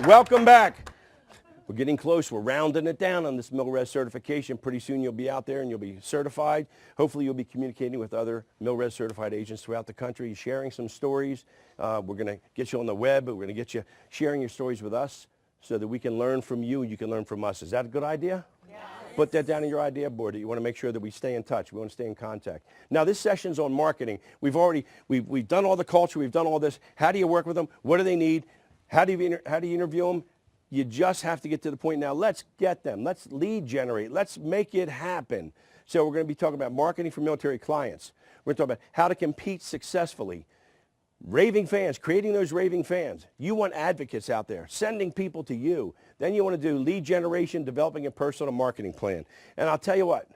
Welcome back. We're getting close. We're rounding it down on this MilRes certification. Pretty soon you'll be out there and you'll be certified. Hopefully you'll be communicating with other MilRes certified agents throughout the country, sharing some stories. We're going to get you on the web. We're going to get you sharing your stories with us so that we can learn from you and you can learn from us. Is that a good idea? Yes. Put that down on your idea board. You want to make sure that we stay in touch. We want to stay in contact. Now this session's on marketing. We've done all the culture. We've done all this. How do you work with them? What do they need? How do you interview them? You just have to get to the point now. Let's get them. Let's lead generate. Let's make it happen. So we're going to be talking about marketing for military clients. We're going to talk about how to compete successfully. Raving fans, creating those raving fans. You want advocates out there, sending people to you. Then you want to do lead generation, developing a personal marketing plan. And I'll tell you what,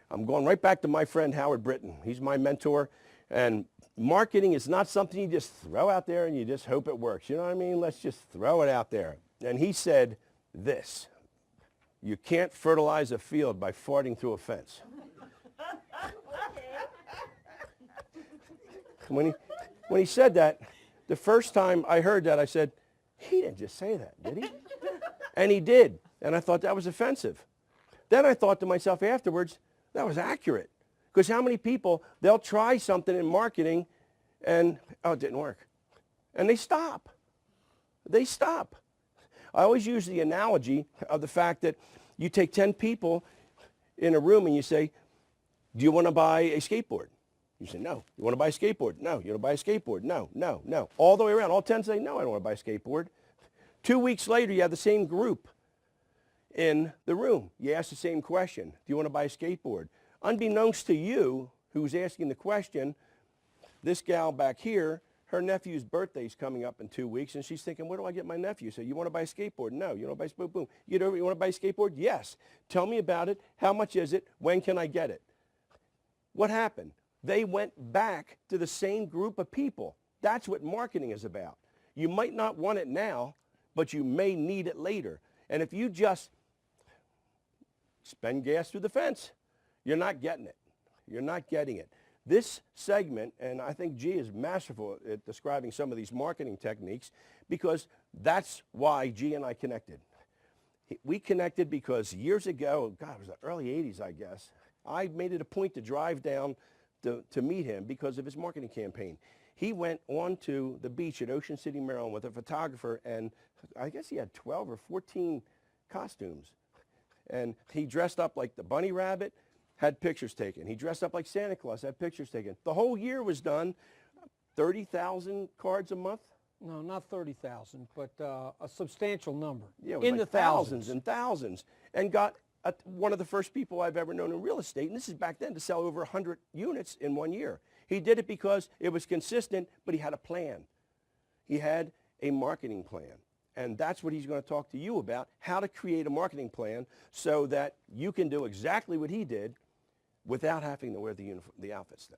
I'm going right back to my friend Howard Britton. He's my mentor. And marketing is not something you just throw out there and you just hope it works. You know what I mean? Let's just throw it out there. And he said this: you can't fertilize a field by farting through a fence. When he said that, the first time I heard that, I said, he didn't just say that, did he? And he did. And I thought that was offensive. Then I thought to myself afterwards, that was accurate. Because how many people, they'll try something in marketing and, oh, it didn't work. And they stop. They stop. I always use the analogy of the fact that you take 10 people in a room and you say, do you want to buy a skateboard? You say, no. You want to buy a skateboard? No. You want to buy a skateboard? No, no, no. All the way around. All 10 say, no, I don't want to buy a skateboard. 2 weeks later, you have the same group in the room. You ask the same question. Do you want to buy a skateboard? Unbeknownst to you, who's asking the question, this gal back here, her nephew's birthday's coming up in 2 weeks, and she's thinking, where do I get my nephew? So you want to buy a skateboard? No. You want to buy boom, boom. You want to buy a skateboard? Yes. Tell me about it. How much is it? When can I get it? What happened? They went back to the same group of people. That's what marketing is about. You might not want it now, but you may need it later. And if you just spend gas through the fence, you're not getting it. You're not getting it. This segment, and I think G is masterful at describing some of these marketing techniques, because that's why G and I connected. We connected because years ago, God, it was the early 80s, I guess, I made it a point to drive down to meet him because of his marketing campaign. He went on to the beach at Ocean City, Maryland with a photographer, and I guess he had 12 or 14 costumes. And he dressed up like the bunny rabbit, had pictures taken. He dressed up like Santa Claus, had pictures taken. The whole year was done. 30,000 cards a month? No, not 30,000, but a substantial number. Yeah, it was in like the thousands and thousands. And got one of the first people I've ever known in real estate, and this is back then, to sell over 100 units in 1 year. He did it because it was consistent, but he had a plan. He had a marketing plan. And that's what he's going to talk to you about, how to create a marketing plan so that you can do exactly what he did without having to wear the outfits now.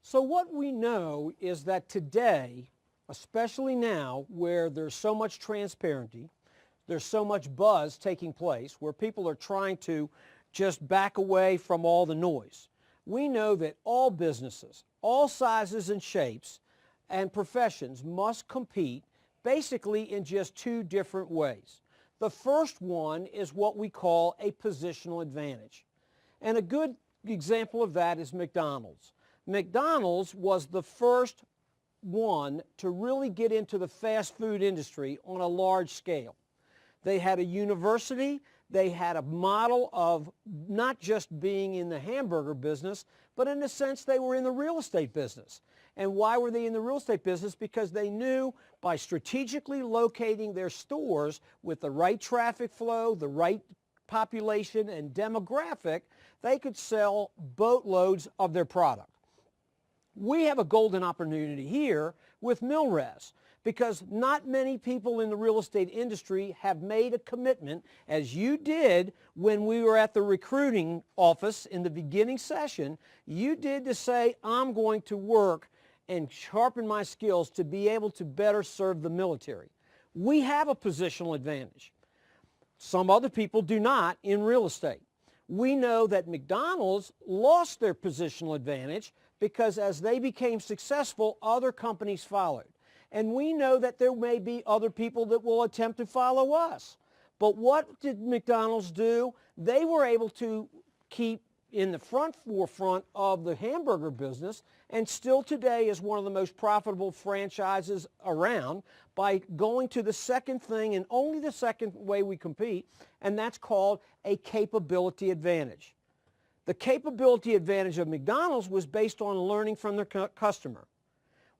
So what we know is that today, especially now where there's so much transparency, there's so much buzz taking place where people are trying to just back away from all the noise. We know that all businesses, all sizes and shapes and professions must compete basically in just two different ways. The first one is what we call a positional advantage. And a good example of that is McDonald's. McDonald's was the first one to really get into the fast food industry on a large scale. They had a university, they had a model of not just being in the hamburger business, but in a sense they were in the real estate business. And why were they in the real estate business? Because they knew by strategically locating their stores with the right traffic flow, the right population and demographic, they could sell boatloads of their product. We have a golden opportunity here with MilRes, because not many people in the real estate industry have made a commitment, as you did when we were at the recruiting office in the beginning session. You did to say, I'm going to work and sharpen my skills to be able to better serve the military. We have a positional advantage. Some other people do not in real estate. We know that McDonald's lost their positional advantage because as they became successful, other companies followed. and we know that there may be other people that will attempt to follow us. But what did McDonald's do? They were able to keep in the forefront of the hamburger business, and still today is one of the most profitable franchises around by going to the second thing, and only the second way we compete, and that's called a capability advantage. The capability advantage of McDonald's was based on learning from their customer.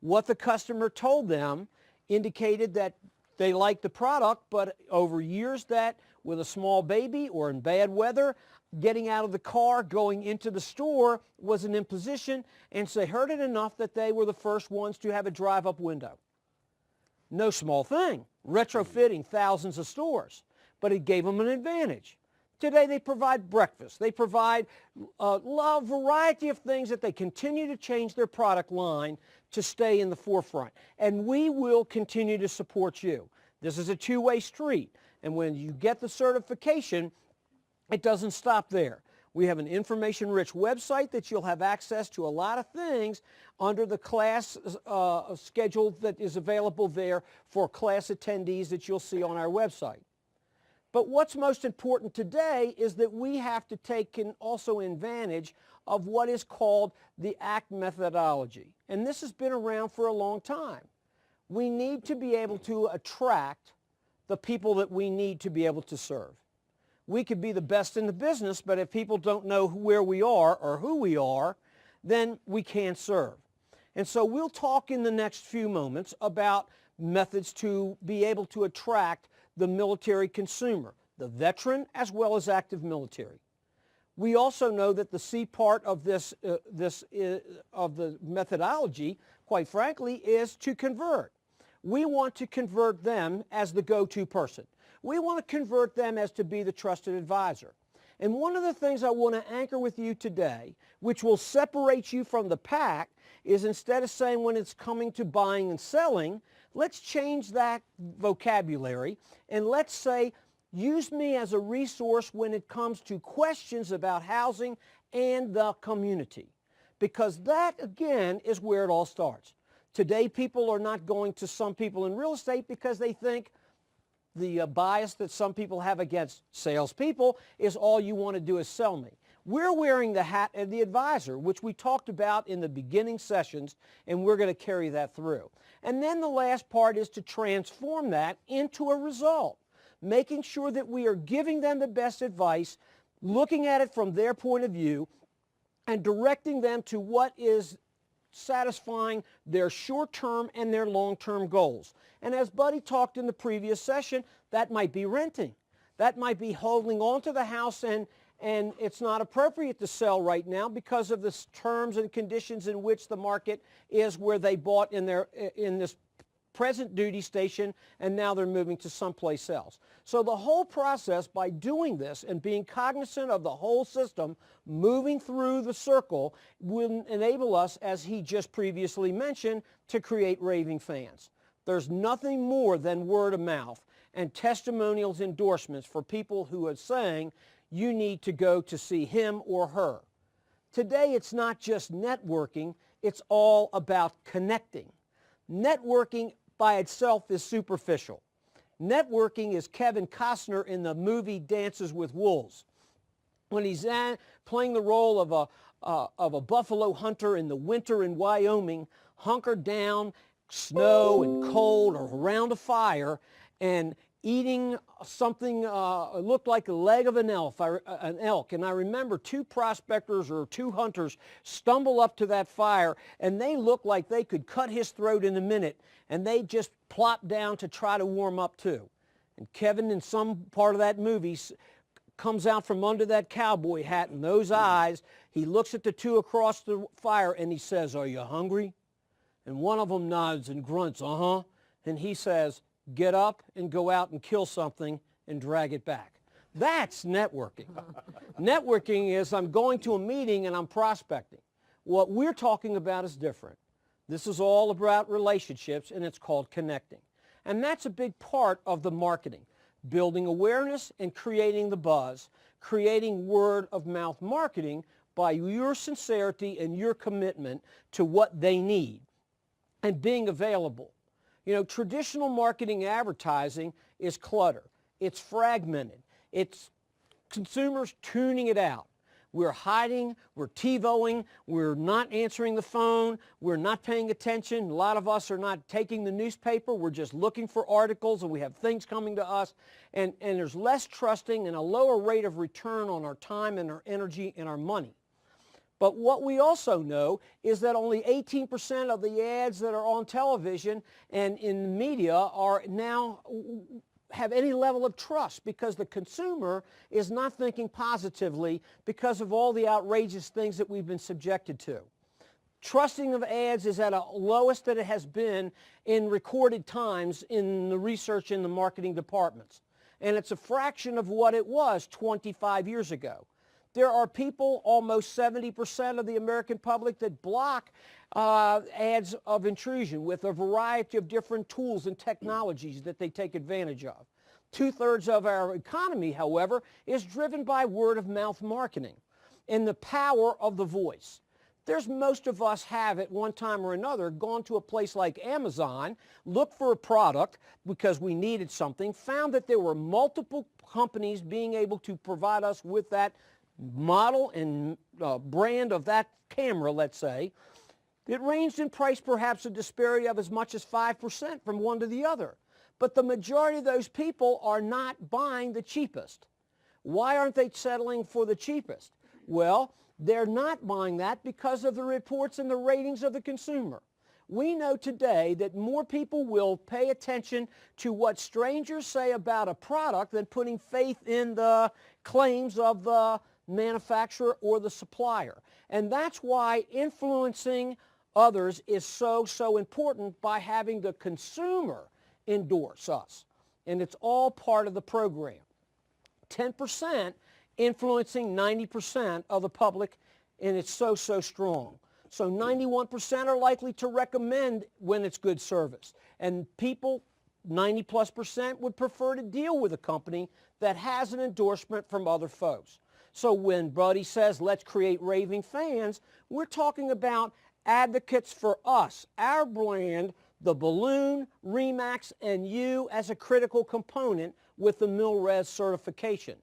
What the customer told them indicated that they liked the product, but over years that with a small baby or in bad weather, getting out of the car, going into the store was an imposition, and so they heard it enough that they were the first ones to have a drive-up window. No small thing, retrofitting thousands of stores, but it gave them an advantage. Today they provide breakfast. They provide a variety of things that they continue to change their product line to stay in the forefront. And we will continue to support you. This is a two-way street. And when you get the certification, it doesn't stop there. We have an information-rich website that you'll have access to a lot of things under the class schedule that is available there for class attendees that you'll see on our website. But what's most important today is that we have to take also advantage of what is called the ACT methodology. And this has been around for a long time. We need to be able to attract the people that we need to be able to serve. We could be the best in the business, but if people don't know where we are or who we are, then we can't serve. And so we'll talk in the next few moments about methods to be able to attract the military consumer, the veteran as well as active military. We also know that the C part of of the methodology, quite frankly, is to convert. We want to convert them as the go-to person. We want to convert them as to be the trusted advisor. And one of the things I want to anchor with you today, which will separate you from the pack, is instead of saying when it's coming to buying and selling, let's change that vocabulary and let's say, use me as a resource when it comes to questions about housing and the community. Because that, again, is where it all starts. Today, people are not going to some people in real estate because they think the bias that some people have against salespeople is all you want to do is sell me. We're wearing the hat of the advisor, which we talked about in the beginning sessions, and we're going to carry that through. And then the last part is to transform that into a result, making sure that we are giving them the best advice, looking at it from their point of view, and directing them to what is satisfying their short-term and their long-term goals. And as Buddy talked in the previous session, that might be renting. That might be holding on to the house and it's not appropriate to sell right now because of the terms and conditions in which the market is where they bought in this present duty station and now they're moving to someplace else. So the whole process, by doing this and being cognizant of the whole system moving through the circle, will enable us, as he just previously mentioned, to create raving fans. There's nothing more than word of mouth and testimonials, endorsements for people who are saying you need to go to see him or her. Today it's not just networking, it's all about connecting. Networking by itself is superficial. Networking is Kevin Costner in the movie Dances with Wolves. When he's playing the role of a buffalo hunter in the winter in Wyoming, hunkered down, snow and cold, or around a fire, and eating something looked like the leg of an elk. And I remember two prospectors or two hunters stumble up to that fire, and they looked like they could cut his throat in a minute, and they just plopped down to try to warm up too. And Kevin, in some part of that movie, comes out from under that cowboy hat and those eyes. He looks at the two across the fire, and he says, "Are you hungry?" And one of them nods and grunts, "Uh-huh." And he says, "Get up and go out and kill something and drag it back." That's networking. Networking is I'm going to a meeting and I'm prospecting. What we're talking about is different. This is all about relationships, and it's called connecting. And that's a big part of the marketing, building awareness and creating the buzz, creating word-of-mouth marketing by your sincerity and your commitment to what they need and being available. You know, traditional marketing advertising is clutter. It's fragmented. It's consumers tuning it out. We're hiding, we're TiVoing, we're not answering the phone, we're not paying attention. A lot of us are not taking the newspaper, we're just looking for articles, and we have things coming to us, and there's less trusting and a lower rate of return on our time and our energy and our money. But what we also know is that only 18% of the ads that are on television and in the media are now have any level of trust, because the consumer is not thinking positively because of all the outrageous things that we've been subjected to. Trusting of ads is at a lowest that it has been in recorded times in the research in the marketing departments. And it's a fraction of what it was 25 years ago. There are people, almost 70% of the American public, that block ads of intrusion with a variety of different tools and technologies that they take advantage of. 2/3 of our economy, however, is driven by word-of-mouth marketing and the power of the voice. Most of us have at one time or another gone to a place like Amazon, looked for a product because we needed something, found that there were multiple companies being able to provide us with that model and brand of that camera, let's say. It ranged in price perhaps a disparity of as much as 5% from one to the other. But the majority of those people are not buying the cheapest. Why aren't they settling for the cheapest? Well, they're not buying that because of the reports and the ratings of the consumer. We know today that more people will pay attention to what strangers say about a product than putting faith in the claims of the manufacturer or the supplier. And that's why influencing others is so important, by having the consumer endorse us. And it's all part of the program. 10% influencing 90% of the public, and it's so strong. So 91% are likely to recommend when it's good service. And people, 90+% would prefer to deal with a company that has an endorsement from other folks. So when Buddy says, let's create raving fans, we're talking about advocates for us, our brand, the balloon, Remax, and you as a critical component with the MilRes certification.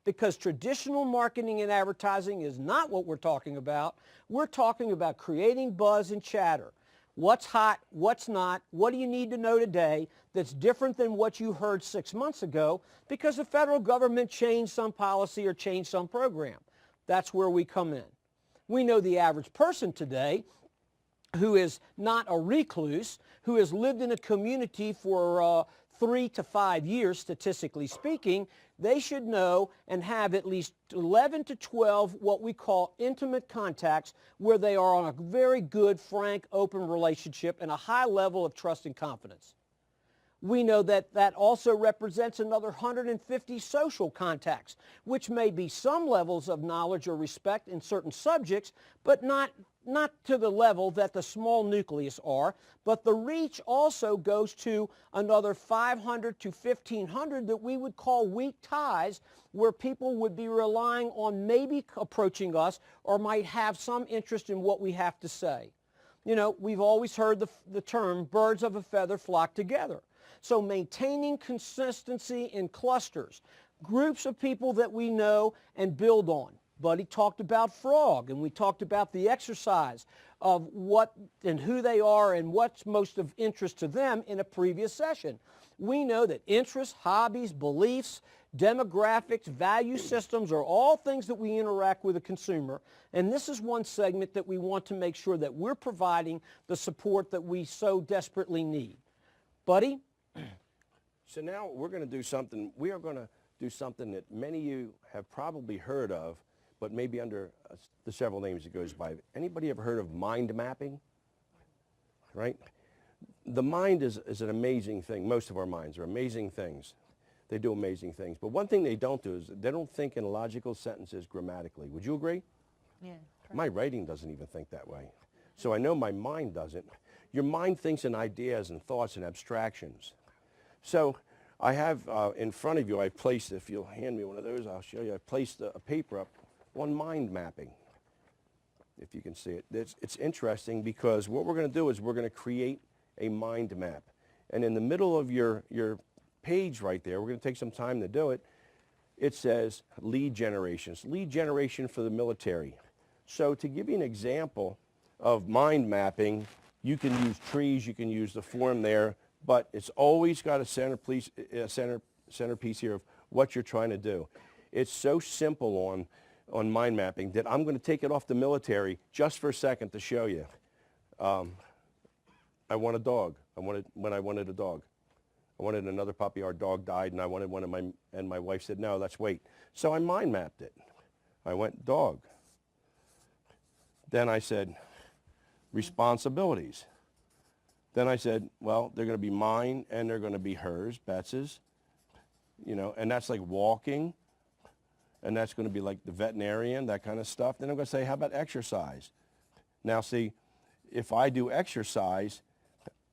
Because traditional marketing and advertising is not what we're talking about. We're talking about creating buzz and chatter. What's hot, what's not, what do you need to know today that's different than what you heard 6 months ago because the federal government changed some policy or changed some program. That's where we come in. We know the average person today who is not a recluse, who has lived in a community for 3 to 5 years, statistically speaking, they should know and have at least 11 to 12 what we call intimate contacts, where they are on a very good, frank, open relationship and a high level of trust and confidence. We know that that also represents another 150 social contacts, which may be some levels of knowledge or respect in certain subjects, but not to the level that the small nucleus are. But the reach also goes to another 500 to 1,500 that we would call weak ties, where people would be relying on maybe approaching us or might have some interest in what we have to say. You know, we've always heard the term birds of a feather flock together. So maintaining consistency in clusters, groups of people that we know and build on. Buddy talked about Frog, and we talked about the exercise of what and who they are and what's most of interest to them in a previous session. We know that interests, hobbies, beliefs, demographics, value systems are all things that we interact with a consumer, and this is one segment that we want to make sure that we're providing the support that we so desperately need. Buddy? So now we're going to do something. We are going to do something that many of you have probably heard of, but maybe under the several names it goes by. Anybody ever heard of mind mapping? Right? The mind is an amazing thing. Most of our minds are amazing things. They do amazing things. But one thing they don't do is they don't think in logical sentences grammatically. Would you agree? Yeah. Correct. My writing doesn't even think that way. So I know my mind doesn't. Your mind thinks in ideas and thoughts and abstractions. So I have in front of you, I've placed, if you'll hand me one of those, I'll show you, I've placed a paper up on mind mapping, if you can see it. It's interesting because what we're going to do is we're going to create a mind map. And in the middle of your page right there, we're going to take some time to do it, it says lead generations. Lead generation for the military. So to give you an example of mind mapping, you can use trees, you can use the form there, but it's always got a centerpiece here of what you're trying to do. It's so simple on mind mapping that I'm going to take it off the military just for a second to show you. I want a dog. When I wanted a dog. I wanted another puppy. Our dog died, and I wanted one and my wife said, no, let's wait. So I mind mapped it. I went dog. Then I said responsibilities. Then I said, well, they're going to be mine and they're going to be hers, Bets's, and that's like walking, and that's going to be like the veterinarian, that kind of stuff. Then I'm going to say, how about exercise? Now see, if I do exercise,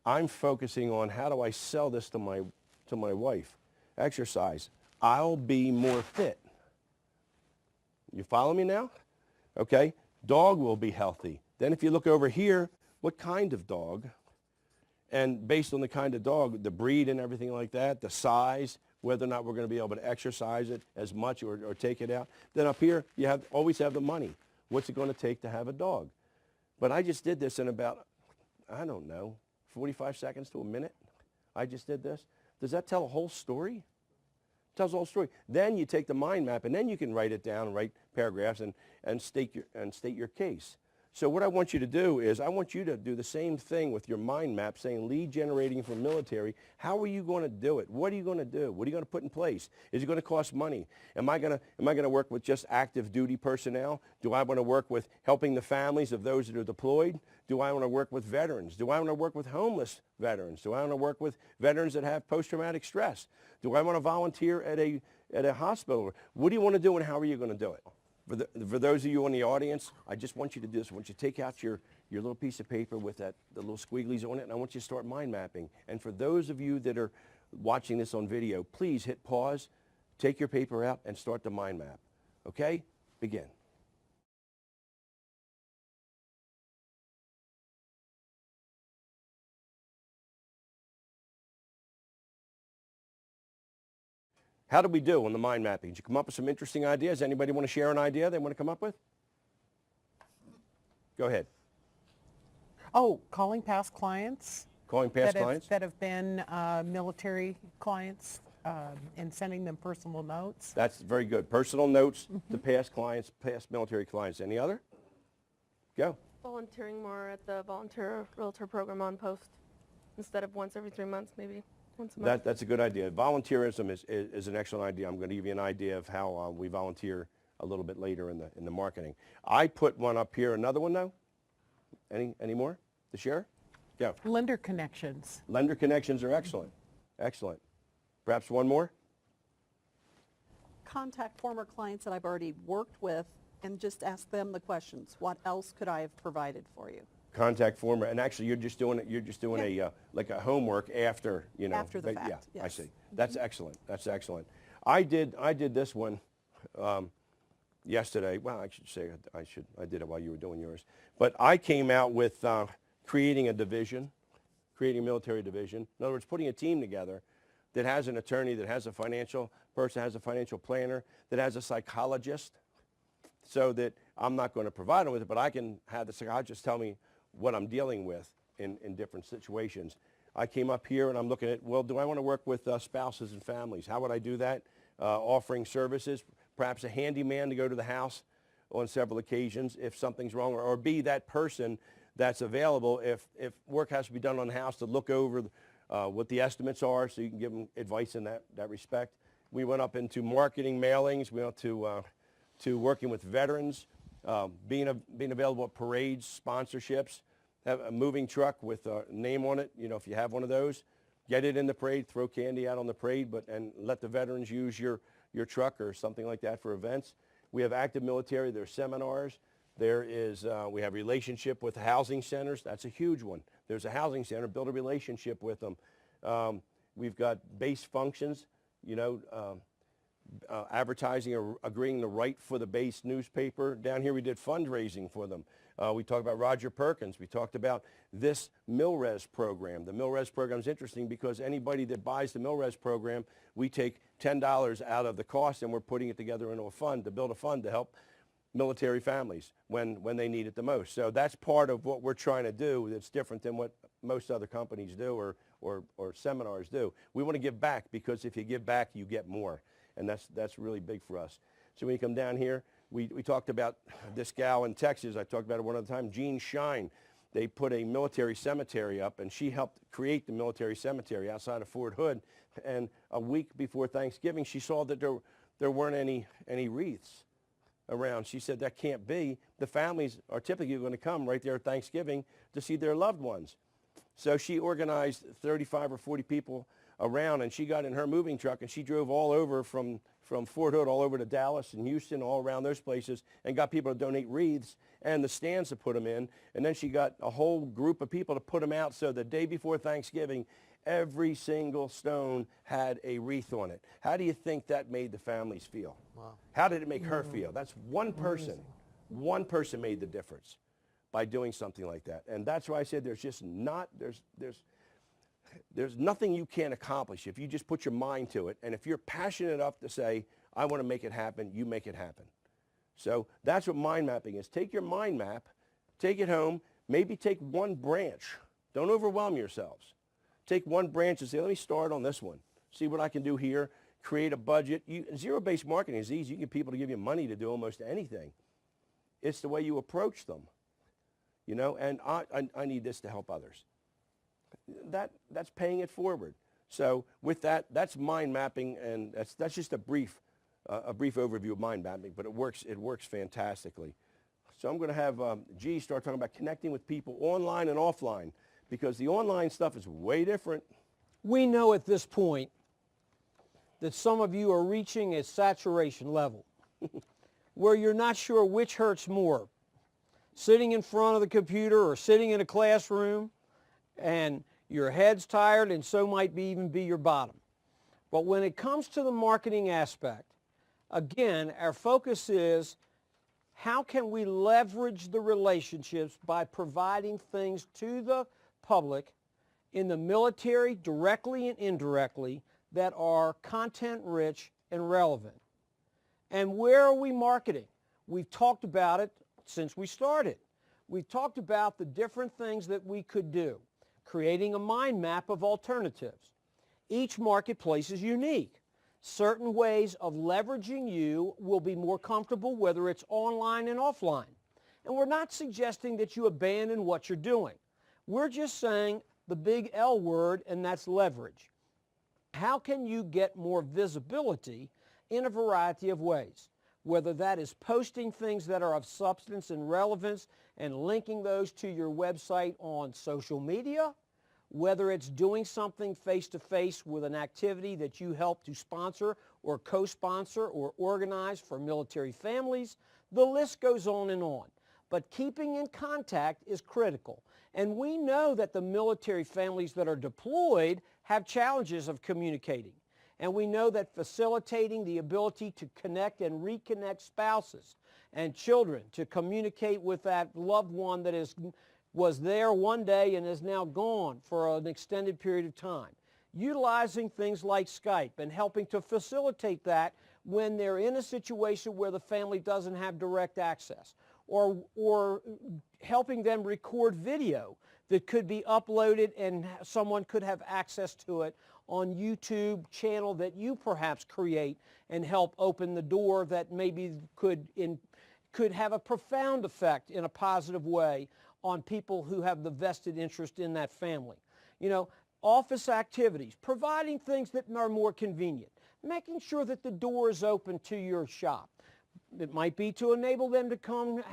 I'm focusing on how do I sell this to my wife. Exercise. I'll be more fit. You follow me now? Okay. Dog will be healthy. Then if you look over here, what kind of dog? And based on the kind of dog, the breed and everything like that, the size, whether or not we're going to be able to exercise it as much or take it out. Then up here, you always have the money. What's it going to take to have a dog? But I just did this in about, I don't know, 45 seconds to a minute. I just did this. Does that tell a whole story? It tells a whole story. Then you take the mind map, and then you can write it down and write paragraphs and state your case. So what I want you to do is I want you to do the same thing with your mind map, saying lead generating for military. How are you going to do it? What are you going to do? What are you going to put in place? Is it going to cost money? Am I going to work with just active duty personnel? Do I want to work with helping the families of those that are deployed? Do I want to work with veterans? Do I want to work with homeless veterans? Do I want to work with veterans that have post-traumatic stress? Do I want to volunteer at a hospital? What do you want to do, and how are you going to do it? For those of you in the audience, I just want you to do this. I want you to take out your little piece of paper with the little squigglies on it, and I want you to start mind mapping. And for those of you that are watching this on video, please hit pause, take your paper out, and start the mind map. Okay? Begin. How did we do on the mind mapping? Did you come up with some interesting ideas? Anybody want to share an idea they want to come up with? Go ahead. Oh, calling past clients. Calling past clients? That have been military clients and sending them personal notes. That's very good. Personal notes to past clients, past military clients. Any other? Go. Volunteering more at the volunteer realtor program on post instead of once every 3 months, maybe once a month. That's a good idea. Volunteerism is an excellent idea. I'm going to give you an idea of how we volunteer a little bit later in the marketing. I put one up here. Another one though? Any more to share? Go. Lender connections. Lender connections are excellent. Excellent. Perhaps one more? Contact former clients that I've already worked with and just ask them the questions. What else could I have provided for you? Contact former, and actually you're just doing a like a homework after, After the fact, yeah, yes. I see. That's excellent. That's excellent. I did this one yesterday. Well, I should say I did it while you were doing yours. But I came out with creating a division, creating a military division. In other words, putting a team together that has an attorney, that has a financial person, has a financial planner, that has a psychologist, so that I'm not going to provide them with it, but I can have the psychologist tell me what I'm dealing with in different situations. I came up here and I'm looking at, well, do I want to work with spouses and families? How would I do that? Offering services, perhaps a handyman to go to the house on several occasions if something's wrong, or be that person that's available if work has to be done on the house to look over what the estimates are, so you can give them advice in that respect. We went up into marketing mailings. We went to working with veterans, being available at parades, sponsorships, have a moving truck with a name on it, if you have one of those. Get it in the parade, throw candy out on the parade, and let the veterans use your truck or something like that for events. We have active military, there's seminars. There is, we have relationship with housing centers. That's a huge one. There's a housing center, build a relationship with them. We've got base functions, advertising or agreeing to write for the base newspaper. Down here we did fundraising for them. We talked about Roger Perkins. We talked about this MilRes program. The MilRes program is interesting because anybody that buys the MilRes program, we take $10 out of the cost and we're putting it together into a fund to build a fund to help military families when they need it the most. So that's part of what we're trying to do that's different than what most other companies do or seminars do. We want to give back because if you give back, you get more. And that's really big for us. So when you come down here, we talked about this gal in Texas. I talked about it one other time, Jean Shine. They put a military cemetery up, and she helped create the military cemetery outside of Fort Hood. And a week before Thanksgiving, she saw that there weren't any wreaths around. She said, that can't be. The families are typically going to come right there at Thanksgiving to see their loved ones. So she organized 35 or 40 people around, and she got in her moving truck, and she drove all over from Fort Hood all over to Dallas and Houston, all around those places, and got people to donate wreaths and the stands to put them in. And then she got a whole group of people to put them out, so the day before Thanksgiving, every single stone had a wreath on it. How do you think that made the families feel? Wow. How did it make her feel? That's one person. One person made the difference by doing something like that. And that's why I said there's just not, there's nothing you can't accomplish if you just put your mind to it. And if you're passionate enough to say, I want to make it happen, you make it happen. So that's what mind mapping is. Take your mind map, take it home, maybe take one branch. Don't overwhelm yourselves. Take one branch and say, let me start on this one. See what I can do here. Create a budget. Zero-based marketing is easy. You can get people to give you money to do almost anything. It's the way you approach them. You know, and I need this to help others. That's paying it forward. So with that, that's mind mapping, and that's just a brief overview of mind mapping, but it works fantastically. So I'm going to have G start talking about connecting with people online and offline, because the online stuff is way different. We know at this point that some of you are reaching a saturation level where you're not sure which hurts more, sitting in front of the computer or sitting in a classroom, and your head's tired, and so might even be your bottom. But when it comes to the marketing aspect, again, our focus is how can we leverage the relationships by providing things to the public in the military, directly and indirectly, that are content-rich and relevant. And where are we marketing? We've talked about it since we started. We've talked about the different things that we could do, creating a mind map of alternatives. Each marketplace is unique. Certain ways of leveraging you will be more comfortable, whether it's online and offline. And we're not suggesting that you abandon what you're doing. We're just saying the big L word, and that's leverage. How can you get more visibility in a variety of ways? Whether that is posting things that are of substance and relevance and linking those to your website on social media, whether it's doing something face-to-face with an activity that you help to sponsor or co-sponsor or organize for military families, the list goes on and on. But keeping in contact is critical. And we know that the military families that are deployed have challenges of communicating. And we know that facilitating the ability to connect and reconnect spouses and children to communicate with that loved one that was there one day and is now gone for an extended period of time. Utilizing things like Skype and helping to facilitate that when they're in a situation where the family doesn't have direct access, or helping them record video that could be uploaded and someone could have access to it on YouTube channel that you perhaps create and help open the door that maybe could have a profound effect in a positive way on people who have the vested interest in that family. You know, office activities, providing things that are more convenient, making sure that the door is open to your shop. It might be to enable them to come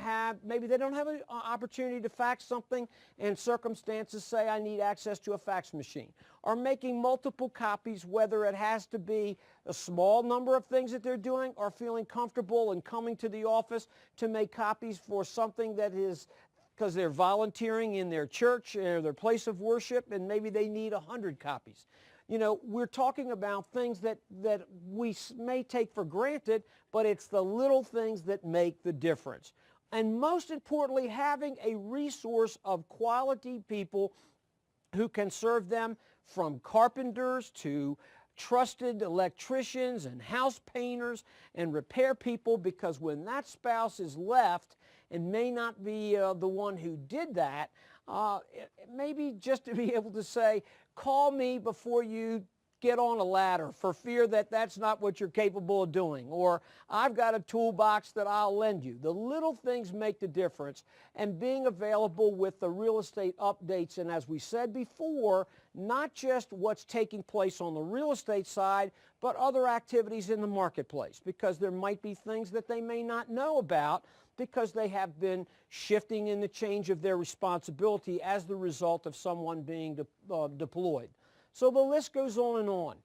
maybe they don't have an opportunity to fax something and circumstances say I need access to a fax machine. Or making multiple copies, whether it has to be a small number of things that they're doing or feeling comfortable and coming to the office to make copies for something that is because they're volunteering in their church or their place of worship and maybe they need 100 copies. we're talking about things that we may take for granted, but it's the little things that make the difference. And most importantly, having a resource of quality people who can serve them, from carpenters to trusted electricians and house painters and repair people, because when that spouse is left and may not be the one who did that, maybe just to be able to say, call me before you get on a ladder, for fear that that's not what you're capable of doing, or I've got a toolbox that I'll lend you. The little things make the difference, and being available with the real estate updates, and as we said before, not just what's taking place on the real estate side, but other activities in the marketplace, because there might be things that they may not know about because they have been shifting in the change of their responsibility as the result of someone being deployed. So the list goes on and on.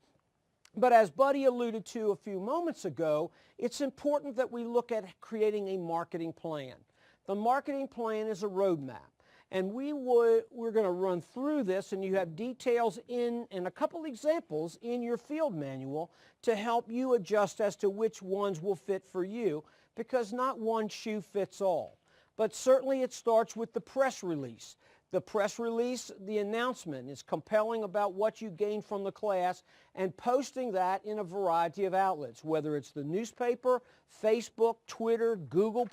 But as Buddy alluded to a few moments ago, it's important that we look at creating a marketing plan. The marketing plan is a roadmap. And we're going to run through this, and you have details and a couple examples in your field manual to help you adjust as to which ones will fit for you, because not one shoe fits all. But certainly it starts with the press release. The press release, the announcement, is compelling about what you gained from the class, and posting that in a variety of outlets, whether it's the newspaper, Facebook, Twitter, Google+,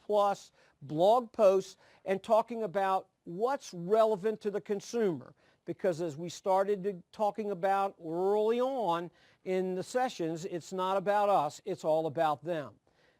blog posts, and talking about what's relevant to the consumer. Because as we started talking about early on in the sessions, it's not about us, it's all about them.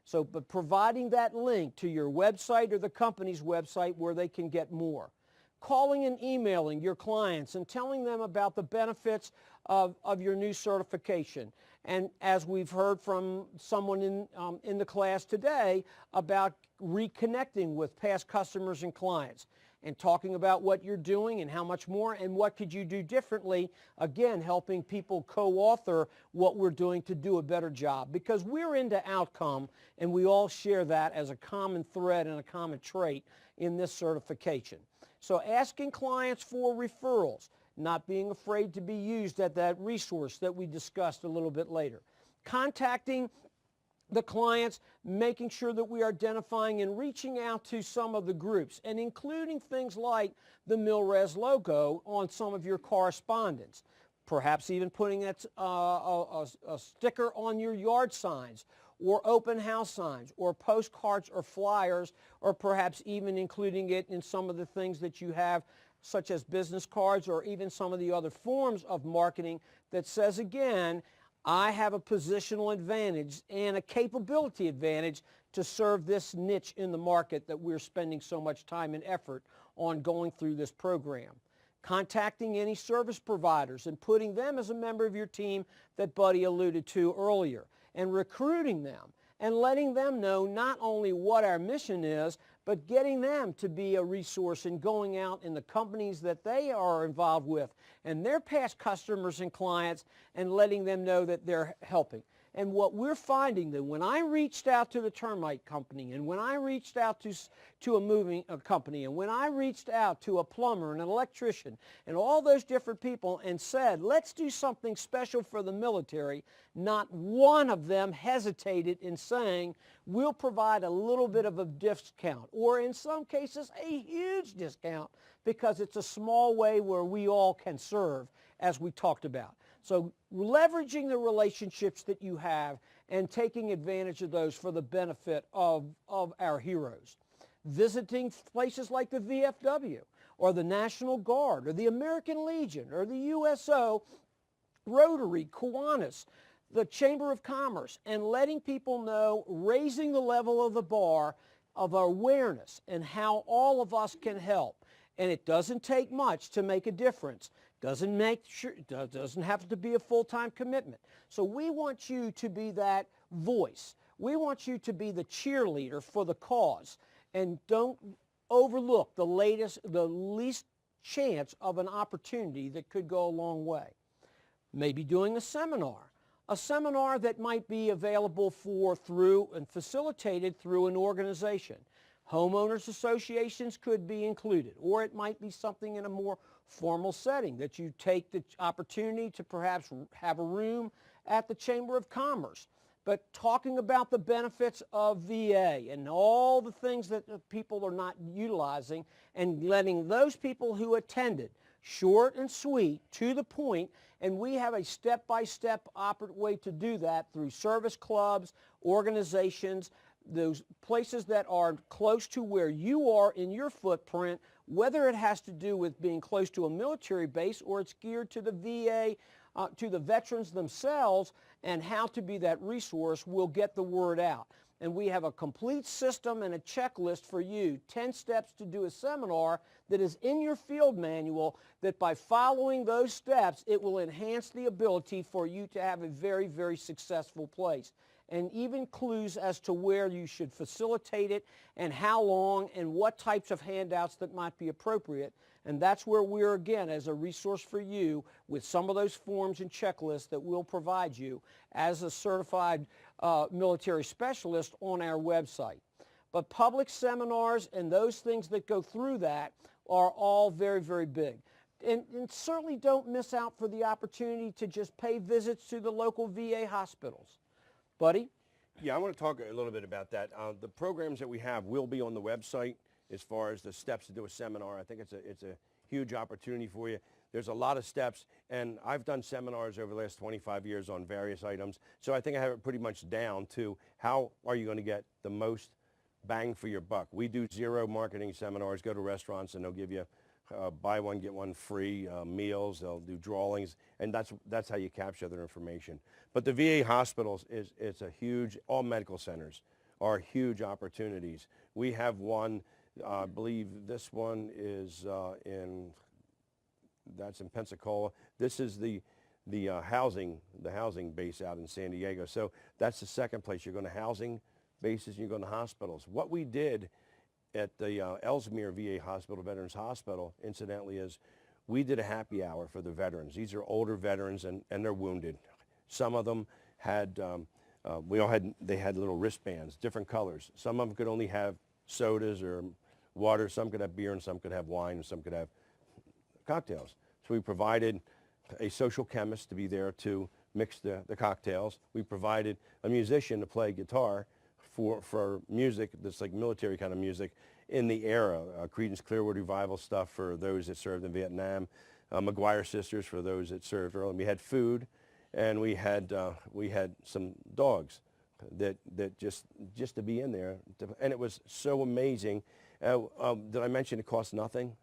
So, but providing that link to your website or the company's website where they can get more. Calling and emailing your clients and telling them about the benefits of your new certification. And as we've heard from someone in the class today, about reconnecting with past customers and clients, and talking about what you're doing and how much more and what could you do differently, again, helping people co-author what we're doing to do a better job, because we're into outcome, and we all share that as a common thread and a common trait in this certification. So asking clients for referrals, not being afraid to be used at that resource that we discussed a little bit later. Contacting the clients, making sure that we are identifying and reaching out to some of the groups, and including things like the Milres logo on some of your correspondence. Perhaps even putting a sticker on your yard signs, or open house signs, or postcards or flyers, or perhaps even including it in some of the things that you have, such as business cards, or even some of the other forms of marketing that says, again, I have a positional advantage and a capability advantage to serve this niche in the market that we're spending so much time and effort on going through this program. Contacting any service providers and putting them as a member of your team that Buddy alluded to earlier, and recruiting them and letting them know not only what our mission is, but getting them to be a resource in going out in the companies that they are involved with and their past customers and clients, and letting them know that they're helping. And what we're finding, that when I reached out to the termite company, and when I reached out to a moving company, and when I reached out to a plumber and an electrician and all those different people and said, let's do something special for the military, not one of them hesitated in saying, we'll provide a little bit of a discount, or in some cases a huge discount, because it's a small way where we all can serve, as we talked about. So leveraging the relationships that you have and taking advantage of those for the benefit of our heroes. Visiting places like the VFW, or the National Guard, or the American Legion, or the USO, Rotary, Kiwanis, the Chamber of Commerce, and letting people know, raising the level of the bar of awareness and how all of us can help. And it doesn't take much to make a difference. Doesn't have to be a full-time commitment. So we want you to be that voice. We want you to be the cheerleader for the cause, and don't overlook the least chance of an opportunity that could go a long way. Maybe doing a seminar that might be available through and facilitated through an organization. Homeowners associations could be included, or it might be something in a more formal setting, that you take the opportunity to perhaps have a room at the Chamber of Commerce. But talking about the benefits of VA and all the things that people are not utilizing, and letting those people who attended, short and sweet, to the point, and we have a step-by-step way to do that through service clubs, organizations, those places that are close to where you are in your footprint, whether it has to do with being close to a military base or it's geared to the VA, to the veterans themselves, and how to be that resource, will get the word out. And we have a complete system and a checklist for you, 10 steps to do a seminar, that is in your field manual, that by following those steps, it will enhance the ability for you to have a very, very successful place. And even clues as to where you should facilitate it and how long and what types of handouts that might be appropriate. And that's where we're, again, as a resource for you, with some of those forms and checklists that we'll provide you as a certified military specialist on our website. But public seminars and those things that go through that are all very, very big. And certainly don't miss out for the opportunity to just pay visits to the local VA hospitals. Buddy? Yeah, I want to talk a little bit about that. The programs that we have will be on the website as far as the steps to do a seminar. I think it's a huge opportunity for you. There's a lot of steps, and I've done seminars over the last 25 years on various items, so I think I have it pretty much down to how are you going to get the most bang for your buck. We do zero marketing seminars. Go to restaurants and they'll give you buy one, get one free meals. They'll do drawings, and that's how you capture their information. But the VA hospitals it's a huge, all medical centers are huge opportunities. We have one, I believe this one is that's in Pensacola. This is the housing base out in San Diego. So that's the second place. You're going to housing bases and you're going to hospitals. What we did at the Ellesmere VA Hospital, Veterans Hospital, incidentally, is we did a happy hour for the veterans. These are older veterans and they're wounded. Some of them had, they had little wristbands, different colors. Some of them could only have sodas or water. Some could have beer and some could have wine and some could have cocktails. So we provided a social chemist to be there to mix the cocktails. We provided a musician to play guitar for music that's like military kind of music in the era. Creedence Clearwater Revival stuff for those that served in Vietnam. McGuire Sisters for those that served early. We had food, and we had some dogs that just to be in there, and it was so amazing. Did I mention it cost nothing?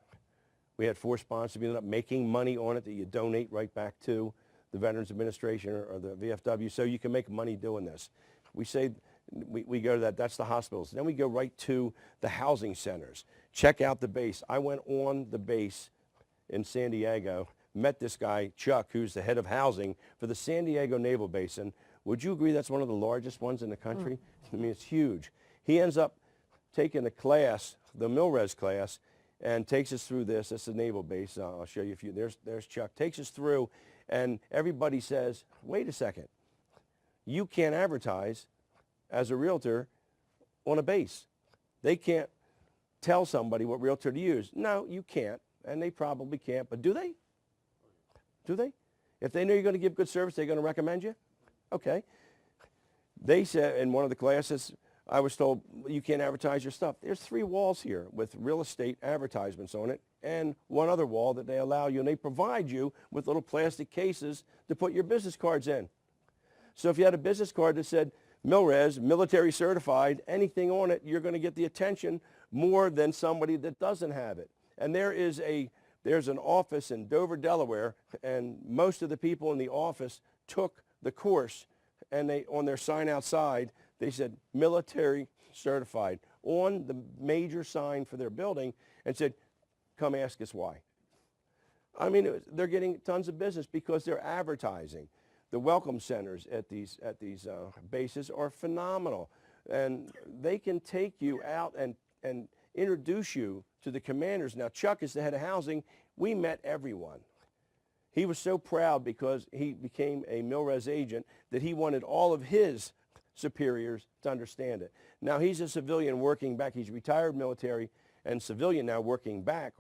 We had 4 sponsors. We ended up making money on it that you donate right back to the Veterans Administration or the VFW, so you can make money doing this. We say we go to that's the hospitals. Then we go right to the housing centers. Check out the base. I went on the base in San Diego, met this guy, Chuck, who's the head of housing for the San Diego Naval Base. And would you agree that's one of the largest ones in the country? I mean, it's huge. He ends up taking a class, the MilRes class, and takes us through this. That's the Naval Base. I'll show you a few. There's Chuck. Takes us through, and everybody says, wait a second. You can't advertise as a realtor on a base. They can't tell somebody what realtor to use. No, you can't, and they probably can't, but do they? Do they? If they know you're going to give good service, they're going to recommend you? Okay. They said in one of the classes, I was told, you can't advertise your stuff. There's 3 walls here with real estate advertisements on it, and one other wall that they allow you, and they provide you with little plastic cases to put your business cards in. So if you had a business card that said, MilRes, military certified, anything on it, you're going to get the attention more than somebody that doesn't have it. And there's an office in Dover, Delaware, and most of the people in the office took the course, and they, on their sign outside, they said military certified on the major sign for their building, and said, come ask us why. I mean, they're getting tons of business because they're advertising. The welcome centers at these bases are phenomenal, and they can take you out and introduce you to the commanders. Now, Chuck is the head of housing. We met everyone. He was so proud because he became a MilRes agent that he wanted all of his superiors to understand it. Now, he's a civilian working back. He's retired military and civilian now working back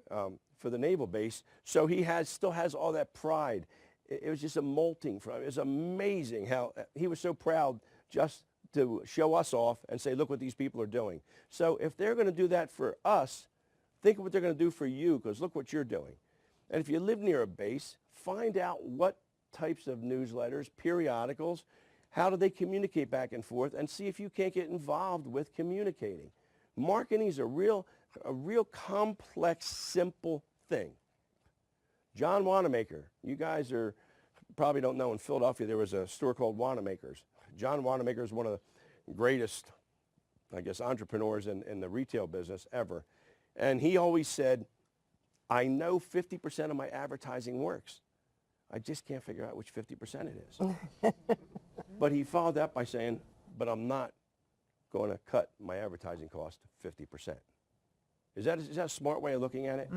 for the naval base. So he still has all that pride. It was just a molting from him. It was amazing how he was so proud just to show us off and say, look what these people are doing. So if they're going to do that for us, think of what they're going to do for you, because look what you're doing. And if you live near a base, find out what types of newsletters, periodicals, how do they communicate back and forth, and see if you can't get involved with communicating. Marketing is a real complex, simple thing. John Wanamaker, you guys probably don't know, in Philadelphia there was a store called Wanamaker's. John Wanamaker is one of the greatest, I guess, entrepreneurs in the retail business ever. And he always said, I know 50% of my advertising works. I just can't figure out which 50% it is. But he followed that by saying, but I'm not going to cut my advertising cost 50%. Is that a smart way of looking at it?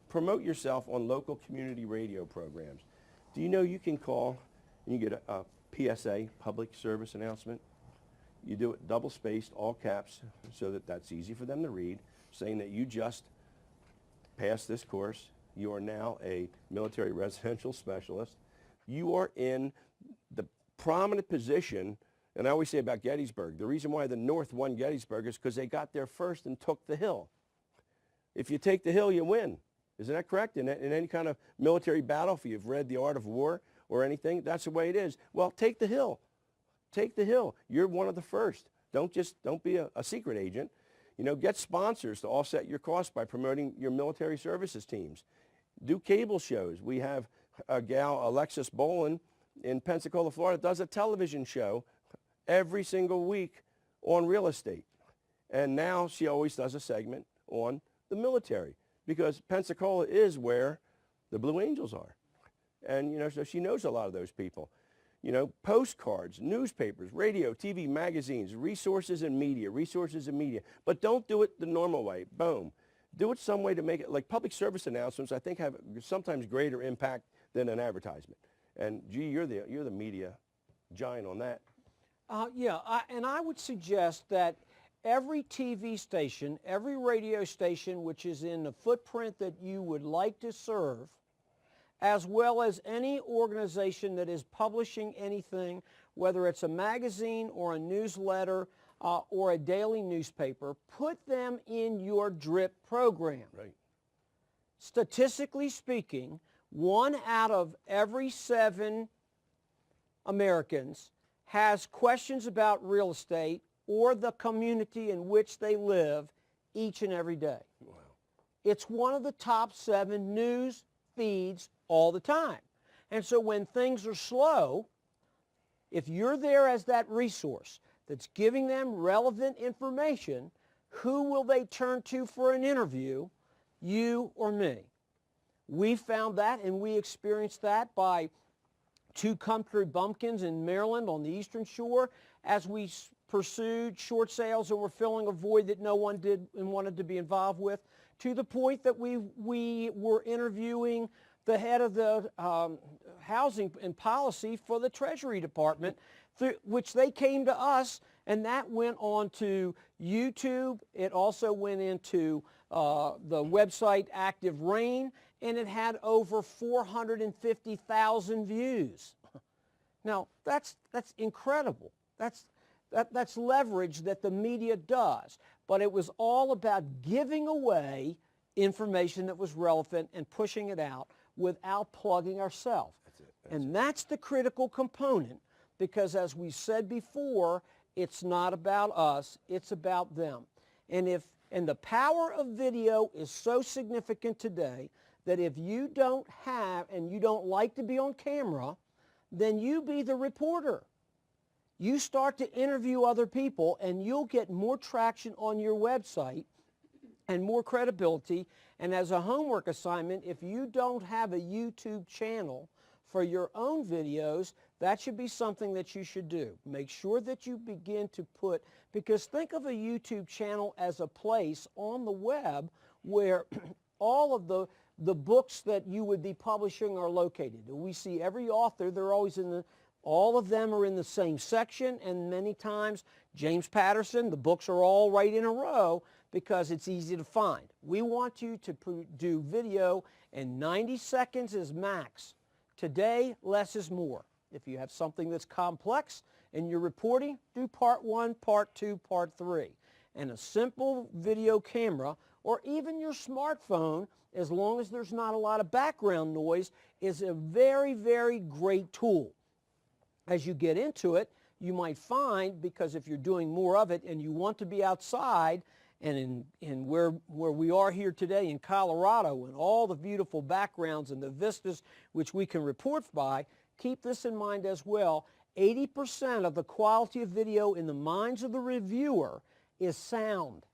Promote yourself on local community radio programs. Do you know you can call and you get a PSA, public service announcement? You do it double-spaced, all caps, so that's easy for them to read, saying that you just passed this course. You are now a military residential specialist. You are in the prominent position, and I always say about Gettysburg, the reason why the North won Gettysburg is because they got there first and took the hill. If you take the hill, you win. Isn't that correct? In any kind of military battle, if you've read The Art of War or anything, that's the way it is. Well, take the hill. Take the hill. You're one of the first. Don't be a secret agent. You know, get sponsors to offset your costs by promoting your military services teams. Do cable shows. We have a gal, Alexis Bolin, in Pensacola, Florida, does a television show every single week on real estate. And now she always does a segment on the military, because Pensacola is where the Blue Angels are. And, you know, so she knows a lot of those people. You know, postcards, newspapers, radio, TV, magazines, resources and media. But don't do it the normal way. Boom. Do it some way to make it, like public service announcements, I think have sometimes greater impact than an advertisement. And gee, you're the media giant on that. And I would suggest that every TV station, every radio station which is in the footprint that you would like to serve, as well as any organization that is publishing anything, whether it's a magazine or a newsletter or a daily newspaper, put them in your DRIP program. Right. Statistically speaking, 1 out of every 7 Americans has questions about real estate or the community in which they live each and every day. Wow. It's one of the top 7 news feeds all the time. And so when things are slow, if you're there as that resource that's giving them relevant information, who will they turn to for an interview? You or me. We found that, and we experienced that by 2 country bumpkins in Maryland on the Eastern Shore as we pursued short sales and were filling a void that no one did and wanted to be involved with, to the point that we were interviewing the head of the housing and policy for the Treasury Department, which they came to us, and that went on to YouTube. It also went into the website Active Rain, and it had over 450,000 views. Now, that's incredible. That's leverage that the media does. But it was all about giving away information that was relevant and pushing it out without plugging ourselves. And that's the critical component, because as we said before, it's not about us, it's about them. And the power of video is so significant today that if you don't have and you don't like to be on camera, then you be the reporter. You start to interview other people and you'll get more traction on your website and more credibility. And as a homework assignment, if you don't have a YouTube channel for your own videos, that should be something that you should do. Make sure that you begin to put, because think of a YouTube channel as a place on the web where all of the books that you would be publishing are located. We see every author, they're always all of them are in the same section, and many times, James Patterson, the books are all right in a row. because it's easy to find. We want you to do video, and 90 seconds is max. Today, less is more. If you have something that's complex and you're reporting, do part 1, part 2, part 3. And a simple video camera, or even your smartphone, as long as there's not a lot of background noise, is a very, very great tool. As you get into it, you might find, because if you're doing more of it and you want to be outside, and in where we are here today in Colorado, and all the beautiful backgrounds and the vistas which we can report by, keep this in mind as well. 80% of the quality of video in the minds of the reviewer is sound.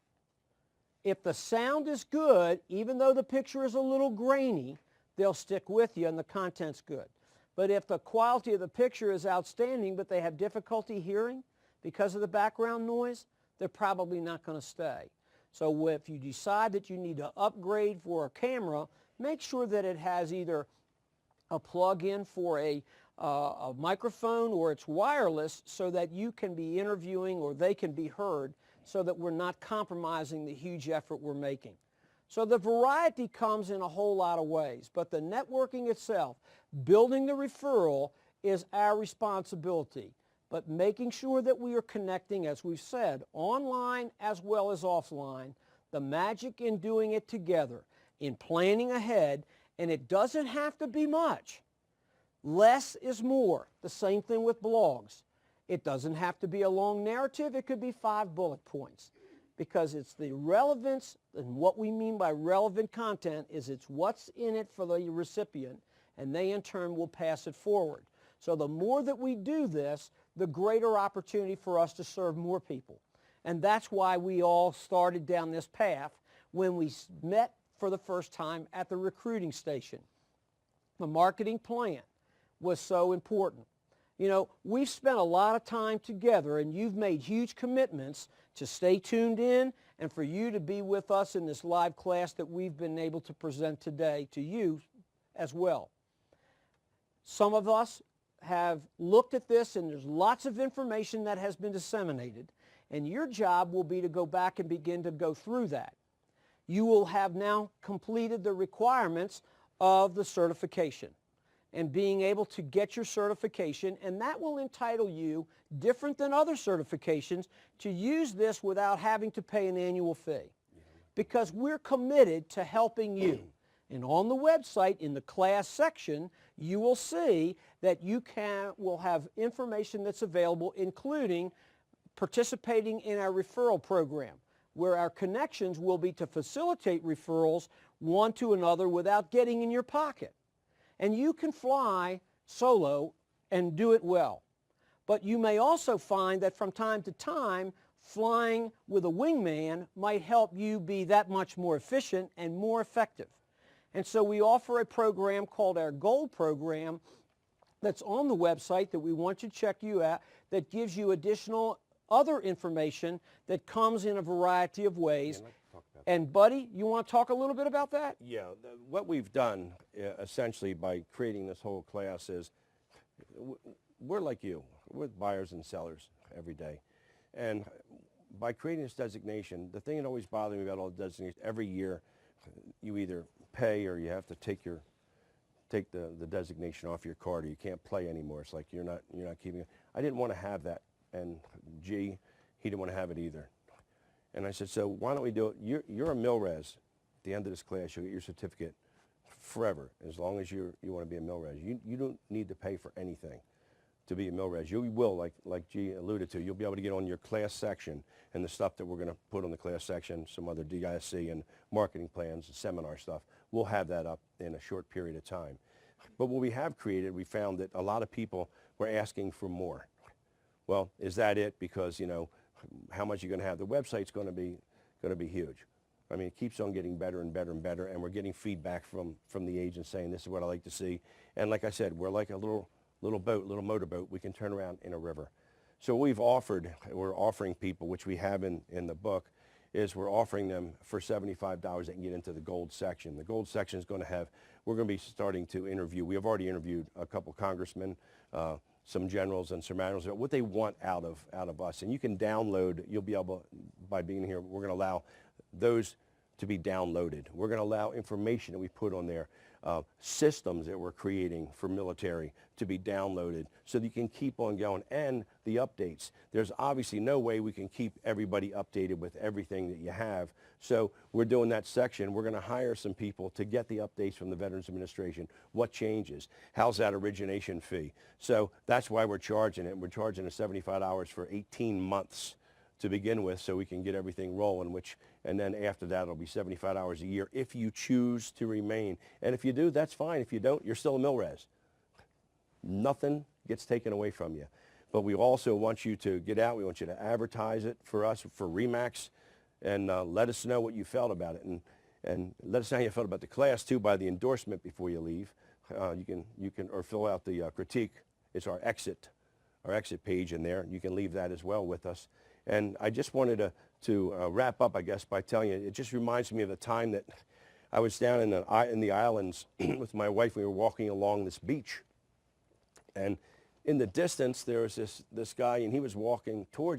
If the sound is good, even though the picture is a little grainy, they'll stick with you and the content's good. But if the quality of the picture is outstanding, but they have difficulty hearing because of the background noise, they're probably not going to stay. So if you decide that you need to upgrade for a camera, make sure that it has either a plug-in for a microphone, or it's wireless, so that you can be interviewing or they can be heard, so that we're not compromising the huge effort we're making. So the variety comes in a whole lot of ways, but the networking itself, building the referral, is our responsibility. But making sure that we are connecting, as we've said, online as well as offline, the magic in doing it together, in planning ahead, and it doesn't have to be much. Less is more. The same thing with blogs. It doesn't have to be a long narrative. It could be 5 bullet points, because it's the relevance, and what we mean by relevant content is it's what's in it for the recipient, and they in turn will pass it forward. So the more that we do this, the greater opportunity for us to serve more people. And that's why we all started down this path when we met for the first time at the recruiting station. The marketing plan was so important. You know, we've spent a lot of time together, and you've made huge commitments to stay tuned in and for you to be with us in this live class that we've been able to present today to you as well. Some of us have looked at this, and there's lots of information that has been disseminated, and your job will be to go back and begin to go through that. You will have now completed the requirements of the certification and being able to get your certification, and that will entitle you, different than other certifications, to use this without having to pay an annual fee, because we're committed to helping you. And on the website, in the class section, you will see that you will have information that's available, including participating in our referral program, where our connections will be to facilitate referrals one to another without getting in your pocket. And you can fly solo and do it well. But you may also find that from time to time, flying with a wingman might help you be that much more efficient and more effective. And so we offer a program called our Gold Program that's on the website that we want you to check you out, that gives you additional other information that comes in a variety of ways. Yeah, I'd like to talk about And Buddy, you want to talk a little bit about that? Yeah, what we've done essentially by creating this whole class is we're like you. We're buyers and sellers every day. And by creating this designation, the thing that always bothered me about all the designations, every year you either pay or you have to take the designation off your card, or you can't play anymore. It's like you're not keeping it. I didn't want to have that, and he didn't want to have it either. And I said, so why don't we do it? You're a MilRes. At the end of this class, you'll get your certificate forever, as long as you want to be a MilRes. You don't need to pay for anything to be a MilRes. You will, like G alluded to, you'll be able to get on your class section and the stuff that we're going to put on the class section, some other DISC and marketing plans and seminar stuff. We'll have that up in a short period of time. But what we have created, we found that a lot of people were asking for more. Well, is that it? Because, you know, how much you're going to have. The website's going to be huge. I mean, it keeps on getting better and better and better, and we're getting feedback from the agents saying this is what I like to see. And like I said, we're like a little boat, little motorboat. We can turn around in a river. So what we're offering people, which we have in the book, is we're offering them for $75 they can get into the gold section. The gold section is going to have, we're going to be starting to interview. We have already interviewed a couple congressmen, some generals and some admirals, what they want out of us. And you can download, you'll be able, by being here, we're going to allow those to be downloaded. We're going to allow information that we put on there, systems that we're creating for military to be downloaded so that you can keep on going, and the updates. There's obviously no way we can keep everybody updated with everything that you have. So we're doing that section. We're going to hire some people to get the updates from the Veterans Administration. What changes? How's that origination fee? So that's why we're charging it. We're charging $75 for 18 months to begin with, so we can get everything rolling, and then after that it'll be $75 a year if you choose to remain. And if you do, that's fine. If you don't, you're still a mil-res. Nothing gets taken away from you. But we also want you to get out. We want you to advertise it for us, for RE/MAX, and let us know what you felt about it. And let us know how you felt about the class too by the endorsement before you leave. You can or fill out the critique. It's our exit page in there. You can leave that as well with us. And I just wanted to wrap up, I guess, by telling you, it just reminds me of the time that I was down in the islands with my wife. We were walking along this beach. And in the distance, there was this guy, and he was walking towards